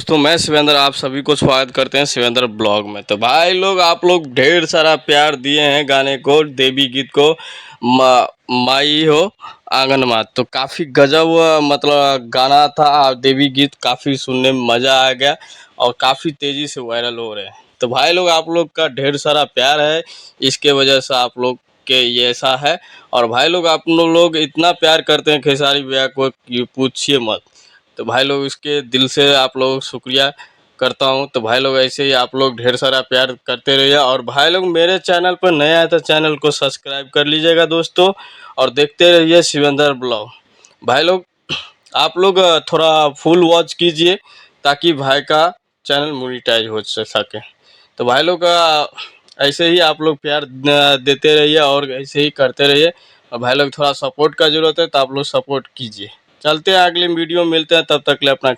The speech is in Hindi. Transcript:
दोस्तों, मैं शिवेंद्र आप सभी को स्वागत करते हैं शिवेंद्र ब्लॉग में। तो भाई लोग, आप लोग ढेर सारा प्यार दिए हैं गाने को, देवी गीत को, माई हो आंगन माँ। तो काफ़ी गजब मतलब गाना था। देवी गीत काफ़ी सुनने में मज़ा आ गया और काफ़ी तेज़ी से वायरल हो रहे हैं। तो भाई लोग, आप लोग का ढेर सारा प्यार है, इसके वजह से आप लोग के ये ऐसा है। और भाई लोग, आप लोग इतना प्यार करते हैं खेसारी भैया को कि पूछिए मत। तो भाई लोग, इसके दिल से आप लोग शुक्रिया करता हूँ। तो भाई लोग, ऐसे ही आप लोग ढेर सारा प्यार करते रहिए। और भाई लोग, मेरे चैनल पर नए आए तो चैनल को सब्सक्राइब कर लीजिएगा दोस्तों, और देखते रहिए शिवेंद्र ब्लॉग। भाई लोग, आप लोग थोड़ा फुल वॉच कीजिए ताकि भाई का चैनल मोनेटाइज हो सके। तो भाई लोग, ऐसे ही आप लोग प्यार देते रहिए और ऐसे ही करते रहिए। और भाई लोग, थोड़ा सपोर्ट का ज़रूरत है तो आप लोग सपोर्ट कीजिए। चलते हैं, अगले वीडियो में मिलते हैं, तब तक के लिए अपना